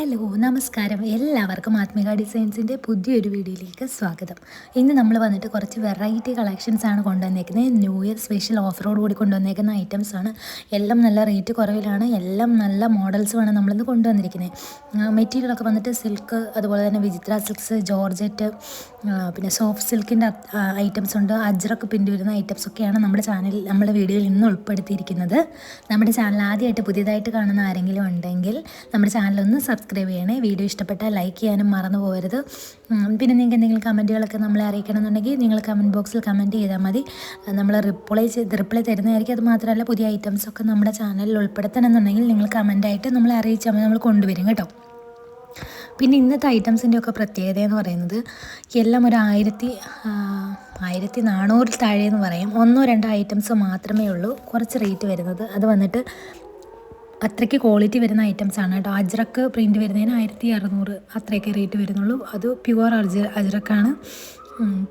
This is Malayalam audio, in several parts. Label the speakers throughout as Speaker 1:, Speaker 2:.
Speaker 1: ഹലോ നമസ്കാരം. എല്ലാവർക്കും ആത്മിക ഡിസൈൻസിൻ്റെ പുതിയൊരു വീഡിയോയിലേക്ക് സ്വാഗതം. ഇന്ന് നമ്മൾ വന്നിട്ട് കുറച്ച് വെറൈറ്റി കളക്ഷൻസ് ആണ് കൊണ്ടുവന്നേക്കുന്നത്. ന്യൂ ഇയർ സ്പെഷ്യൽ ഓഫറോട് കൂടി കൊണ്ടുവന്നേക്കുന്ന ഐറ്റംസ് ആണ്. എല്ലാം നല്ല റേറ്റ് കുറവിലാണ്, എല്ലാം നല്ല മോഡൽസുമാണ് നമ്മളിന്ന് കൊണ്ടുവന്നിരിക്കുന്നത്. മെറ്റീരിയലൊക്കെ വന്നിട്ട് സിൽക്ക്, അതുപോലെ തന്നെ വിചിത്ര സിൽക്സ്, ജോർജറ്റ്, പിന്നെ സോഫ്റ്റ് സിൽക്കിൻ്റെ ഐറ്റംസ് ഉണ്ട്. അജ്രക്ക് പിന്നി വരുന്ന ഐറ്റംസ് ഒക്കെയാണ് നമ്മുടെ വീഡിയോയിൽ ഇന്ന് ഉൾപ്പെടുത്തിയിരിക്കുന്നത്. നമ്മുടെ ചാനൽ ആദ്യമായിട്ട് പുതിയതായിട്ട് കാണുന്ന ആരെങ്കിലും ഉണ്ടെങ്കിൽ നമ്മുടെ ചാനലൊന്ന് സബ്സ്ക്രൈബ് ചെയ്യണേ. വീഡിയോ ഇഷ്ടപ്പെട്ടാൽ ലൈക്ക് ചെയ്യാനും മറന്നു പോകരുത്. പിന്നെ നിങ്ങൾക്ക് എന്തെങ്കിലും കമൻറ്റുകളൊക്കെ നമ്മളെ അറിയിക്കണമെന്നുണ്ടെങ്കിൽ നിങ്ങൾ കമൻറ്റ് ബോക്സിൽ കമൻറ്റ് ചെയ്താൽ മതി. നമ്മൾ റിപ്ലൈ തരുന്നതായിരിക്കും. അത് മാത്രമല്ല, പുതിയ ഐറ്റംസൊക്കെ നമ്മുടെ ചാനലിൽ ഉൾപ്പെടുത്തണമെന്നുണ്ടെങ്കിൽ നിങ്ങൾ കമൻറ്റായിട്ട് നമ്മളെ അറിയിച്ചാൽ മതി, നമ്മൾ കൊണ്ടുവരും കേട്ടോ. പിന്നെ ഇന്നത്തെ ഐറ്റംസിൻ്റെ ഒക്കെ പ്രത്യേകത എന്ന് പറയുന്നത് എല്ലാം ഒരു 1400 താഴെ എന്ന് പറയും. ഒന്നോ രണ്ടോ ഐറ്റംസ് മാത്രമേ ഉള്ളൂ കുറച്ച് റേറ്റ് വരുന്നത്. അത് വന്നിട്ട് അത്രയ്ക്ക് ക്വാളിറ്റി വരുന്ന ഐറ്റംസ് ആണ് കേട്ടോ. അജ്രക്ക് പ്രിൻറ്റ് വരുന്നതിന് 1600 അത്രയൊക്കെ റേറ്റ് വരുന്നുള്ളൂ. അത് പ്യുവർ അജ്രക്കാണ്.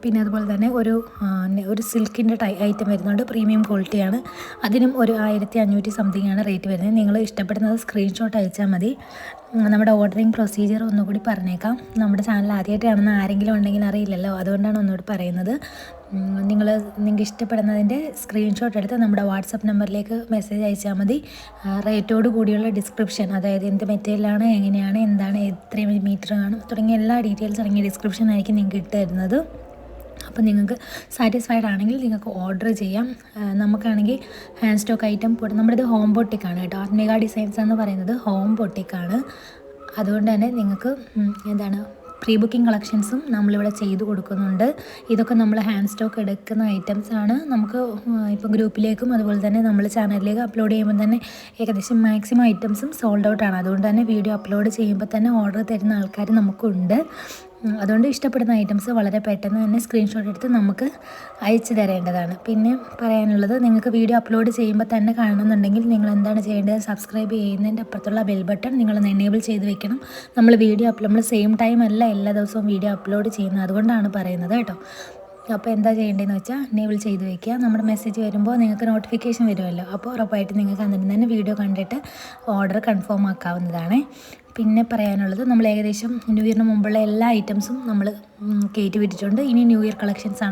Speaker 1: പിന്നെ അതുപോലെ തന്നെ ഒരു സിൽക്കിൻ്റെ ഐറ്റം വരുന്നുണ്ട്, പ്രീമിയം ക്വാളിറ്റിയാണ്. അതിനും ഒരു 1500 സംതിങ് ആണ് റേറ്റ് വരുന്നത്. നിങ്ങൾ ഇഷ്ടപ്പെടുന്നത് സ്ക്രീൻഷോട്ട് അയച്ചാൽ മതി. നമ്മുടെ ഓർഡറിങ് പ്രൊസീജിയർ ഒന്നുകൂടി പറഞ്ഞേക്കാം. നമ്മുടെ ചാനൽ ആദ്യമായിട്ട് കാണുന്ന ആരെങ്കിലും ഉണ്ടെങ്കിൽ അറിയില്ലല്ലോ, അതുകൊണ്ടാണ് ഒന്നുകൂടി പറയുന്നത്. നിങ്ങൾക്ക് ഇഷ്ടപ്പെടുന്നതിൻ്റെ സ്ക്രീൻഷോട്ട് എടുത്ത് നമ്മുടെ വാട്സപ്പ് നമ്പറിലേക്ക് മെസ്സേജ് അയച്ചാൽ മതി. റേറ്റോട് കൂടിയുള്ള ഡിസ്ക്രിപ്ഷൻ, അതായത് എന്ത് മെറ്റീരിയലാണ്, എങ്ങനെയാണ്, എന്താണ്, എത്ര മീറ്റർ ആണ് തുടങ്ങിയ എല്ലാ ഡീറ്റെയിൽസ് അടങ്ങിയ ഡിസ്ക്രിപ്ഷൻ ആയിരിക്കും നിങ്ങൾക്ക് ഇട്ട് തരുന്നത്. അപ്പോൾ നിങ്ങൾക്ക് സാറ്റിസ്ഫൈഡ് ആണെങ്കിൽ നിങ്ങൾക്ക് ഓർഡർ ചെയ്യാം. നമുക്കാണെങ്കിൽ ഹാൻഡ് സ്റ്റോക്ക് ഐറ്റം കൂടെ നമ്മുടേത് ഹോം ബൊട്ടിക്കാണ് കേട്ടോ. ആത്മിക ഡിസൈൻസ് എന്ന് പറയുന്നത് ഹോം ബൊട്ടിക്കാണ്. അതുകൊണ്ട് തന്നെ നിങ്ങൾക്ക് പ്രീ ബുക്കിംഗ് കളക്ഷൻസും നമ്മളിവിടെ ചെയ്തു കൊടുക്കുന്നുണ്ട്. ഇതൊക്കെ നമ്മൾ ഹാൻഡ് സ്റ്റോക്ക് എടുക്കുന്ന ഐറ്റംസ് ആണ്. നമുക്ക് ഇപ്പോൾ ഗ്രൂപ്പിലേക്കും അതുപോലെ തന്നെ നമ്മൾ ചാനലിലേക്ക് അപ്ലോഡ് ചെയ്യുമ്പോൾ തന്നെ ഏകദേശം മാക്സിമം ഐറ്റംസും സോൾഡ് ഔട്ടാണ്. അതുകൊണ്ട് തന്നെ വീഡിയോ അപ്ലോഡ് ചെയ്യുമ്പോൾ തന്നെ ഓർഡർ തരുന്ന ആൾക്കാർ നമുക്കുണ്ട്. അതുകൊണ്ട് ഇഷ്ടപ്പെടുന്ന ഐറ്റംസ് വളരെ പെട്ടെന്ന് തന്നെ സ്ക്രീൻഷോട്ട് എടുത്ത് നമുക്ക് അയച്ചു തരേണ്ടതാണ്. പിന്നെ പറയാനുള്ളത്, നിങ്ങൾക്ക് വീഡിയോ അപ്ലോഡ് ചെയ്യുമ്പോൾ തന്നെ കാണുന്നുണ്ടെങ്കിൽ നിങ്ങൾ എന്താണ് ചെയ്യേണ്ടത്, സബ്സ്ക്രൈബ് ചെയ്യുന്നതിൻ്റെ അപ്പുറത്തുള്ള ബെൽ ബട്ടൺ നിങ്ങളൊന്ന് എനേബിൾ ചെയ്ത് വെക്കണം. നമ്മൾ സെയിം ടൈം അല്ല എല്ലാ ദിവസവും വീഡിയോ അപ്ലോഡ് ചെയ്യുന്നത്, അതുകൊണ്ടാണ് പറയുന്നത് കേട്ടോ. അപ്പോൾ എന്താ ചെയ്യേണ്ടതെന്ന് വെച്ചാൽ എനേബിൾ ചെയ്ത് വെക്കുക. നമ്മുടെ മെസ്സേജ് വരുമ്പോൾ നിങ്ങൾക്ക് നോട്ടിഫിക്കേഷൻ വരുമല്ലോ, അപ്പോൾ ഉറപ്പായിട്ട് നിങ്ങൾക്ക് അന്നേരം തന്നെ വീഡിയോ കണ്ടിട്ട് ഓർഡർ കൺഫേം ആക്കാവുന്നതാണ്. പിന്നെ പറയാനുള്ളത്, നമ്മൾ ഏകദേശം ന്യൂ ഇയറിന് മുമ്പുള്ള എല്ലാ ഐറ്റംസും നമ്മൾ കയറ്റി വിട്ടിട്ടുണ്ട്. ഇനി ന്യൂ ഇയർ കളക്ഷൻസ്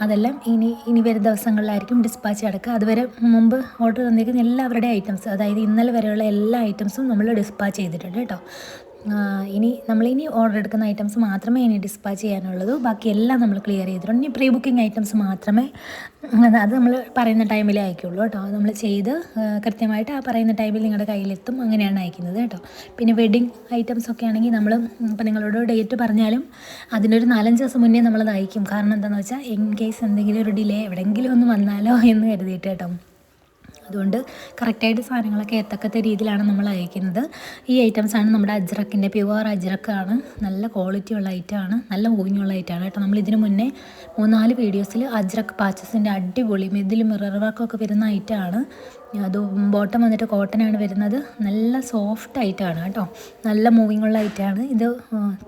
Speaker 1: അതെല്ലാം ഇനി വരും ദിവസങ്ങളിലായിരിക്കും ഡിസ്പാച്ച് നടക്കുക. അതുവരെ മുമ്പ് ഓർഡർ തന്നിരിക്കുന്ന എല്ലാവരുടെ ഐറ്റംസ്, അതായത് ഇന്നലെ വരെയുള്ള എല്ലാ ഐറ്റംസും നമ്മൾ ഡിസ്പാച്ച് ചെയ്തിട്ടുണ്ട് കേട്ടോ. ഇനി ഓർഡർ എടുക്കുന്ന ഐറ്റംസ് മാത്രമേ ഇനി ഡിസ്പാച്ച് ചെയ്യാനുള്ളൂ. ബാക്കി എല്ലാം നമ്മൾ ക്ലിയർ ചെയ്തിട്ടുണ്ട്. ഇനി പ്രീ ബുക്കിംഗ് ഐറ്റംസ് മാത്രമേ അത് നമ്മൾ പറയുന്ന ടൈമിലേ അയക്കുള്ളൂ കേട്ടോ. നമ്മൾ ചെയ്ത് കൃത്യമായിട്ട് ആ പറയുന്ന ടൈമിൽ നിങ്ങളുടെ കയ്യിലെത്തും, അങ്ങനെയാണ് അയക്കുന്നത് കേട്ടോ. പിന്നെ വെഡ്ഡിങ് ഐറ്റംസ് ഒക്കെ ആണെങ്കിൽ ഇപ്പോൾ നിങ്ങളോട് ഡേറ്റ് പറഞ്ഞാലും അതിനൊരു 4-5 ദിവസം മുന്നേ നമ്മളത് അയക്കും. കാരണം എന്താണെന്ന് വെച്ചാൽ ഇൻ കേസ് എന്തെങ്കിലും ഒരു ഡിലേ എവിടെയെങ്കിലും ഒന്ന് വന്നാലോ എന്ന് കരുതിയിട്ട് കേട്ടോ. അതുകൊണ്ട് കറക്റ്റായിട്ട് സാധനങ്ങളൊക്കെ എത്തക്കത്ത രീതിയിലാണ് നമ്മൾ അയക്കുന്നത്. ഈ ഐറ്റംസാണ് നമ്മുടെ അജ്രക്കിൻ്റെ, പ്യുവർ അജ്രക്കാണ്. നല്ല ക്വാളിറ്റിയുള്ള ഐറ്റമാണ്, നല്ല മൂവിങ്ങുള്ള ഐറ്റമാണ് കേട്ടോ. നമ്മളിതിന് മുന്നേ 3-4 വീഡിയോസിൽ അജ്രക്ക് പാച്ചസിൻ്റെ അടിപൊളി ഇതിൽ മിറർ വർക്കൊക്കെ വരുന്ന ഐറ്റമാണ്. അത് ബോട്ടം വന്നിട്ട് കോട്ടനാണ് വരുന്നത്. നല്ല സോഫ്റ്റ് ഐറ്റമാണ് കേട്ടോ, നല്ല മൂവിങ്ങുള്ള ഐറ്റമാണ്. ഇത്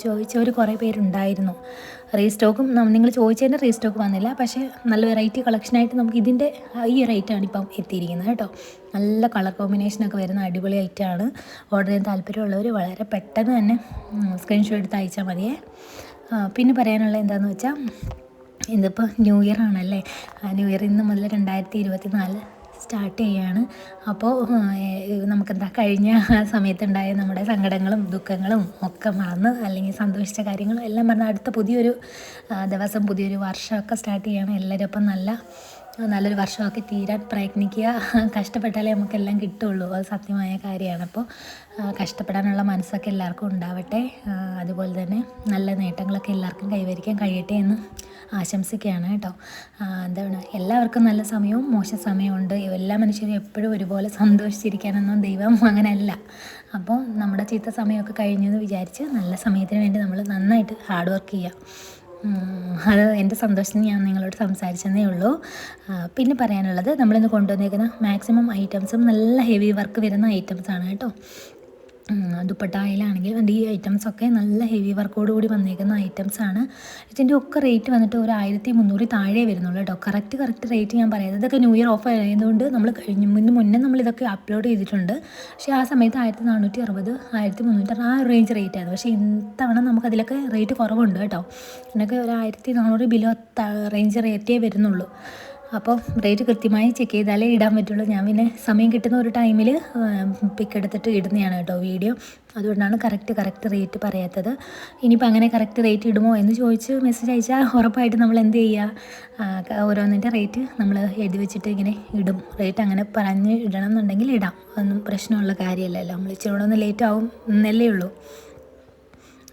Speaker 1: ചോദിച്ചവർ കുറേ പേരുണ്ടായിരുന്നു. റീസ്റ്റോക്കും നിങ്ങൾ ചോദിച്ചതിൻ്റെ റീസ്റ്റോക്ക് വന്നില്ല, പക്ഷേ നല്ല വെറൈറ്റി കളക്ഷനായിട്ട് നമുക്ക് ഈ റേറ്റാണ് ഇപ്പം എത്തിയിരിക്കുന്നത് കേട്ടോ. നല്ല കളർ കോമ്പിനേഷനൊക്കെ വരുന്ന അടിപൊളി ഐറ്റമാണ്. ഓർഡർ ചെയ്യാൻ താല്പര്യമുള്ളവർ വളരെ പെട്ടെന്ന് തന്നെ സ്ക്രീൻഷോട്ട് എടുത്ത് അയച്ചാൽ മതിയേ. പിന്നെ പറയാനുള്ളത് എന്താണെന്ന് വെച്ചാൽ, ഇതിപ്പോൾ ന്യൂ ഇയർ ആണല്ലേ. ന്യൂ ഇയർ ഇന്ന് മുതൽ 2024 സ്റ്റാർട്ട് ചെയ്യുകയാണ്. അപ്പോൾ കഴിഞ്ഞ സമയത്തുണ്ടായ നമ്മുടെ സങ്കടങ്ങളും ദുഃഖങ്ങളും ഒക്കെ മറന്ന്, അല്ലെങ്കിൽ സന്തോഷിച്ച കാര്യങ്ങളും എല്ലാം മറന്ന് അടുത്ത പുതിയൊരു ദിവസം, പുതിയൊരു വർഷമൊക്കെ സ്റ്റാർട്ട് ചെയ്യുകയാണ്. എല്ലാവരും അപ്പം നല്ലൊരു വർഷമൊക്കെ തീരാൻ പ്രയത്നിക്കുക. കഷ്ടപ്പെട്ടാലേ നമുക്കെല്ലാം കിട്ടുള്ളൂ, അത് സത്യമായ കാര്യമാണ്. അപ്പോൾ കഷ്ടപ്പെടാനുള്ള മനസ്സൊക്കെ എല്ലാവർക്കും ഉണ്ടാവട്ടെ. അതുപോലെ തന്നെ നല്ല നേട്ടങ്ങളൊക്കെ എല്ലാവർക്കും കൈവരിക്കാൻ കഴിയട്ടെ എന്ന് ആശംസിക്കുകയാണ് കേട്ടോ. എല്ലാവർക്കും നല്ല സമയവും മോശം സമയമുണ്ട്. എല്ലാ മനുഷ്യരും എപ്പോഴും ഒരുപോലെ സന്തോഷിച്ചിരിക്കാനൊന്നും ദൈവം അങ്ങനെയല്ല. അപ്പോൾ നമ്മുടെ ചീത്ത സമയമൊക്കെ കഴിഞ്ഞു എന്ന് വിചാരിച്ച് നല്ല സമയത്തിന് വേണ്ടി നമ്മൾ നന്നായിട്ട് ഹാർഡ് വർക്ക് ചെയ്യുക. അത് എൻ്റെ സന്തോഷത്തിന് ഞാൻ നിങ്ങളോട് സംസാരിച്ചതേ ഉള്ളൂ. പിന്നെ പറയാനുള്ളത്, നമ്മളിന്ന് കൊണ്ടുവന്നേക്കുന്ന മാക്സിമം ഐറ്റംസും നല്ല ഹെവി വർക്ക് വരുന്ന ഐറ്റംസാണ് കേട്ടോ. ദുപ്പട്ടായിലാണെങ്കിൽ ഈ ഐറ്റംസൊക്കെ നല്ല ഹെവി വർക്കോട് കൂടി വന്നേക്കുന്ന ഐറ്റംസാണ്. ഇതിൻ്റെ ഒക്കെ റേറ്റ് വന്നിട്ട് ഒരു 1300 താഴെ വരുന്നുള്ളൂ കേട്ടോ. കറക്റ്റ് റേറ്റ് ഞാൻ പറയാം. ഇതൊക്കെ ന്യൂ ഇയർ ഓഫ് ആയതുകൊണ്ട് നമ്മൾ മുന്നേ നമ്മളിതൊക്കെ അപ്ലോഡ് ചെയ്തിട്ടുണ്ട്. പക്ഷേ ആ സമയത്ത് 1460, 1300 ആ റേഞ്ച് റേറ്റായിരുന്നു. പക്ഷേ ഇത്തവണ നമുക്കതിലൊക്കെ റേറ്റ് കുറവുണ്ട് കേട്ടോ. ഇതിനൊക്കെ ഒരു 1400 ബിലോ റേഞ്ച് റേറ്റേ വരുന്നുള്ളൂ. അപ്പോൾ റേറ്റ് കൃത്യമായി ചെക്ക് ചെയ്താലേ ഇടാൻ പറ്റുള്ളൂ. ഞാൻ പിന്നെ സമയം കിട്ടുന്ന ഒരു ടൈമിൽ പിക്ക് എടുത്തിട്ട് ഇടുന്നതാണ് കേട്ടോ വീഡിയോ. അതുകൊണ്ടാണ് കറക്റ്റ് റേറ്റ് പറയാത്തത്. ഇനിയിപ്പോൾ അങ്ങനെ കറക്റ്റ് റേറ്റ് ഇടുമോ എന്ന് ചോദിച്ച് മെസ്സേജ് അയച്ചാൽ ഉറപ്പായിട്ട് നമ്മൾ എന്ത് ചെയ്യുക, ഓരോന്നിൻ്റെ റേറ്റ് നമ്മൾ എഴുതി വെച്ചിട്ട് ഇങ്ങനെ ഇടും. റേറ്റ് അങ്ങനെ പറഞ്ഞ് ഇടണം എന്നുണ്ടെങ്കിൽ ഇടാം. ഒന്നും പ്രശ്നമുള്ള കാര്യമല്ലല്ലോ. നമ്മൾ ഇച്ചിരി കൂടെ ഒന്ന് ലേറ്റ് ആവും എന്നല്ലേ ഉള്ളൂ.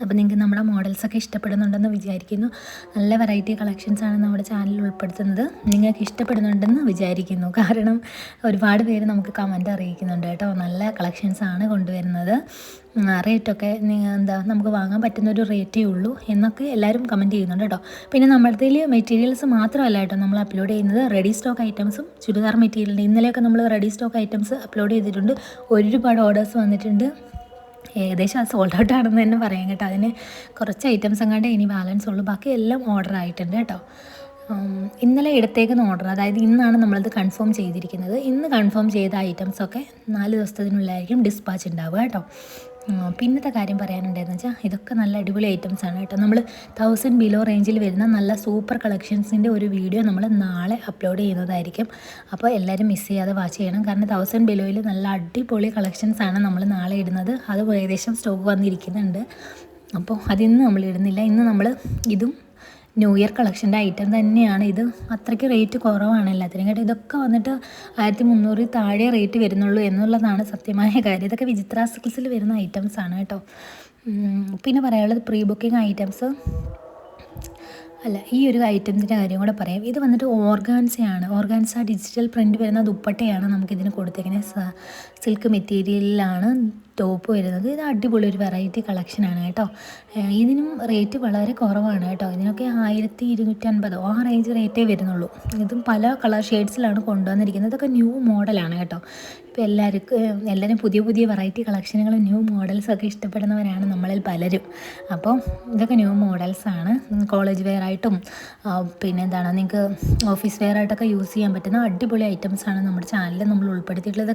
Speaker 1: അപ്പോൾ നിങ്ങൾക്ക് നമ്മുടെ മോഡൽസൊക്കെ ഇഷ്ടപ്പെടുന്നുണ്ടെന്ന് വിചാരിക്കുന്നു. നല്ല വെറൈറ്റി കളക്ഷൻസാണ് നമ്മുടെ ചാനലിൽ ഉൾപ്പെടുത്തുന്നത്. നിങ്ങൾക്ക് ഇഷ്ടപ്പെടുന്നുണ്ടെന്ന് വിചാരിക്കുന്നു. കാരണം ഒരുപാട് പേര് നമുക്ക് കമൻറ്റ് അറിയിക്കുന്നുണ്ട് കേട്ടോ. നല്ല കളക്ഷൻസാണ് കൊണ്ടുവരുന്നത്. റേറ്റൊക്കെ നമുക്ക് വാങ്ങാൻ പറ്റുന്നൊരു റേറ്റേ ഉള്ളൂ എന്നൊക്കെ എല്ലാവരും കമൻറ്റ് ചെയ്യുന്നുണ്ട് കേട്ടോ. പിന്നെ നമ്മുടെ മെറ്റീരിയൽസ് മാത്രമല്ല കേട്ടോ നമ്മൾ അപ്ലോഡ് ചെയ്യുന്നത്, റെഡി സ്റ്റോക്ക് ഐറ്റംസും ചുരിദാർ മെറ്റീരിയലിൻ്റെ ഇന്നലെയൊക്കെ നമ്മൾ റെഡി സ്റ്റോക്ക് ഐറ്റംസ് അപ്ലോഡ് ചെയ്തിട്ടുണ്ട്. ഒരുപാട് ഓർഡേഴ്സ് വന്നിട്ടുണ്ട്. ഏകദേശം അത് സോൾഡ് ഔട്ട് ആണെന്ന് തന്നെ പറയാം കേട്ടോ. അതിന് കുറച്ച് ഐറ്റംസ് അങ്ങാണ്ട് ഇനി ബാലൻസ് ഉള്ളൂ. ബാക്കി എല്ലാം ഓർഡർ ആയിട്ടുണ്ട് കേട്ടോ. ഇന്നലെ എടുത്തേക്കുന്ന ഓർഡർ, അതായത് ഇന്നാണ് നമ്മളത് കൺഫേം ചെയ്തിരിക്കുന്നത്. ഇന്ന് കൺഫേം ചെയ്ത ഐറ്റംസൊക്കെ 4 ദിവസത്തിനുള്ളിലായിരിക്കും ഡിസ്പാച്ച് ഉണ്ടാവുക കേട്ടോ. പിന്നത്തെ കാര്യം പറയാനുണ്ടായെന്ന് വെച്ചാൽ ഇതൊക്കെ നല്ല അടിപൊളി ഐറ്റംസാണ് കേട്ടോ. നമ്മൾ 1000 ബിലോ റേഞ്ചിൽ വരുന്ന നല്ല സൂപ്പർ കളക്ഷൻസിൻ്റെ ഒരു വീഡിയോ നമ്മൾ നാളെ അപ്ലോഡ് ചെയ്യുന്നതായിരിക്കും. അപ്പോൾ എല്ലാവരും മിസ് ചെയ്യാതെ വാച്ച് ചെയ്യണം. കാരണം 1000 ബിലോയിൽ നല്ല അടിപൊളി കളക്ഷൻസാണ് നമ്മൾ നാളെ ഇടുന്നത്. അത് ഏകദേശം സ്റ്റോക്ക് വന്നിരിക്കുന്നുണ്ട്. അപ്പോൾ അതിന്ന് നമ്മൾ ഇടുന്നില്ല. ഇന്ന് നമ്മൾ ഇതും ന്യൂ ഇയർ കളക്ഷൻ്റെ ഐറ്റം തന്നെയാണ്. ഇത് അത്രയ്ക്ക് റേറ്റ് കുറവാണ് എല്ലാത്തിനും കേട്ടോ. ഇതൊക്കെ വന്നിട്ട് 1300 താഴെ റേറ്റ് വരുന്നുള്ളൂ എന്നുള്ളതാണ് സത്യമായ കാര്യം. ഇതൊക്കെ വിചിത്ര സിൽക്സിൽ വരുന്ന ഐറ്റംസാണ് കേട്ടോ. പിന്നെ പറയാനുള്ളത് പ്രീ ബുക്കിംഗ് ഐറ്റംസ് അല്ല, ഈ ഒരു ഐറ്റത്തിൻ്റെ കാര്യം കൂടെ പറയാം. ഇത് വന്നിട്ട് ഓർഗാൻസ ഡിജിറ്റൽ പ്രിൻറ്റ് വരുന്ന ദുപ്പട്ടയാണ് നമുക്കിതിന് കൊടുത്തേക്കുന്നത്. സിൽക്ക് മെറ്റീരിയലിലാണ് ടോപ്പ് വരുന്നത്. ഇത് അടിപൊളി ഒരു വെറൈറ്റി കളക്ഷനാണ് കേട്ടോ. ഇതിനും റേറ്റ് വളരെ കുറവാണ് കേട്ടോ. ഇതിനൊക്കെ 1250 ആ റേഞ്ച് റേറ്റേ വരുന്നുള്ളൂ. ഇതും പല കളർ ഷെയ്ഡ്സിലാണ് കൊണ്ടുവന്നിരിക്കുന്നത്. ഇതൊക്കെ ന്യൂ മോഡലാണ് കേട്ടോ. ഇപ്പോൾ എല്ലാവരും പുതിയ വെറൈറ്റി കളക്ഷനുകളും ന്യൂ മോഡൽസൊക്കെ ഇഷ്ടപ്പെടുന്നവരാണ് നമ്മളിൽ പലരും. അപ്പോൾ ഇതൊക്കെ ന്യൂ മോഡൽസാണ്. കോളേജ് വെയർ ആയിട്ടും പിന്നെ നിങ്ങൾക്ക് ഓഫീസ് വെയർ ആയിട്ടൊക്കെ യൂസ് ചെയ്യാൻ പറ്റുന്ന അടിപൊളി ഐറ്റംസാണ് നമ്മുടെ ചാനലിൽ നമ്മൾ ഉൾപ്പെടുത്തിയിട്ടുള്ളത്.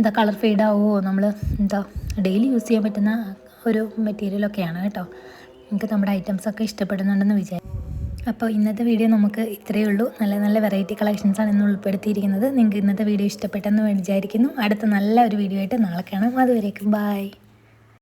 Speaker 1: ഇതൊക്കെ കളർ ഫെയ്ഡാവോ, നമ്മൾ ഡെയിലി യൂസ് ചെയ്യാൻ പറ്റുന്ന ഒരു മെറ്റീരിയലൊക്കെയാണ് കേട്ടോ. നിങ്ങൾക്ക് നമ്മുടെ ഐറ്റംസൊക്കെ ഇഷ്ടപ്പെടുന്നുണ്ടെന്ന് വിചാരിക്കും. അപ്പോൾ ഇന്നത്തെ വീഡിയോ നമുക്ക് ഇത്രയേ ഉള്ളൂ. നല്ല വെറൈറ്റി കളക്ഷൻസാണ് ഇന്ന് ഉൾപ്പെടുത്തിയിരിക്കുന്നത്. നിങ്ങൾക്ക് ഇന്നത്തെ വീഡിയോ ഇഷ്ടപ്പെട്ടെന്ന് വിചാരിക്കുന്നു. അടുത്ത നല്ല ഒരു വീഡിയോ ആയിട്ട് നാളെ കാണാം. അതുവരേക്കും ബൈ.